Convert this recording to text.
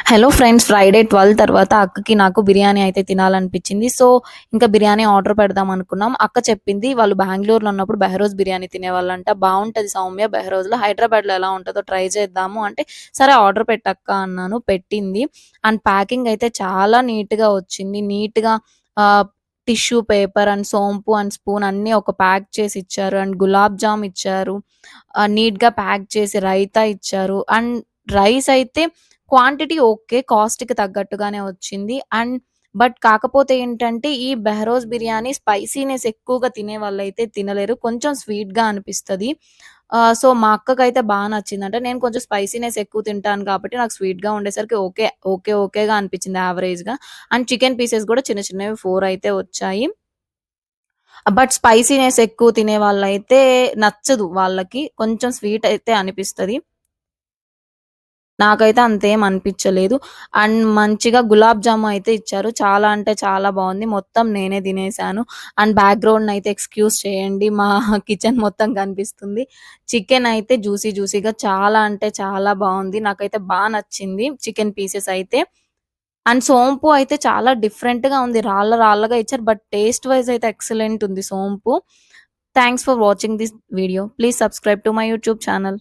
Hello friends, Friday 12 తర్వాత అక్కకి నాకు బిర్యానీ అయితే తినాలనిపించింది. సో, ఇంకా బిర్యానీ ఆర్డర్ పెడదాం అనుకున్నాం. అక్క చెప్పింది వాళ్ళు బెంగుళూరులో ఉన్నప్పుడు బెహరోజ్ బిర్యానీ తినేవాళ్ళంట. బావుంటది సౌమ్య బెహరోజ్‌లో. హైదరాబాద్‌లో ఎలా ఉంటదో ట్రై చేద్దాము అంటే, సరే ఆర్డర్ పెట్టక్క అన్నాను. పెట్టింది. అండ్ ప్యాకింగ్ అయితే చాలా నీట్‌గా వచ్చింది. నీట్‌గా ఆహ్, టిష్యూ పేపర్ అండ్ సోంపు అండ్ స్పూన్ అన్నీ ఒక ప్యాక్ చేసి ఇచ్చారు. అండ్ గులాబ్ జామ్ ఇచ్చారు. నీట్‌గా ప్యాక్ చేసి రైతా ఇచ్చారు. అండ్ రైస్ అయితే క్వాంటిటీ ఓకే. కాస్ట్‌కి తగ్గట్టుగానే వచ్చింది. బట్ కాకపోతే ఏంటంటే, ఈ బెహరోజ్ బిర్యానీ స్పైసీనెస్ ఎక్కువగా తినేవాళ్ళైతే తినలేరు. కొంచెం స్వీట్‌గా అనిపిస్తది. సో, మా అక్కకైతే నచ్చిందంట. నేను కొంచెం స్పైసీనెస్ ఎక్కువ తింటాను కాబట్టి, నాకు స్వీట్‌గా ఉండేసరికి ఓకేగా అనిపించింది యావరేజ్‌గా. అండ్ చికెన్ పీసెస్ గూడా చిన్న చిన్నవి 4 అయితే వచ్చాయి. బట్ స్పైసీనెస్ ఎక్కువ తినేవాళ్ళైతే నచ్చదు వాళ్ళకి. కొంచెం స్వీట్ అయితే అనిపిస్తది. నాకైతే అంతేం అనిపిచ్చలేదు. అండ్ మంచిగా గులాబ్ జామ్ అయితే ఇచ్చారు. చాలా అంటే చాలా బావుంది. మొత్తం నేనే తినేసాను. అండ్ బ్యాక్‌గ్రౌండ్‌నయితే ఎక్స్‌క్యూజ్ చేయండి. మా కిచెన్ మొత్తం కనిపిస్తుంది. చికెన్ అయితే జ్యూసీగా చాలా అంటే చాలా బావుంది. నాకైతే నచ్చింది చికెన్ పీసెస్ అయితే. అండ్ సోంపు అయితే చాలా డిఫరెంట్‌గా ఉంది. రాళ్ళగా ఇచ్చారు. బట్ టేస్ట్ వైస్ అయితే ఎక్సలెంట్ ఉంది సోంపు. Thanks for watching this video. Please subscribe to my YouTube channel.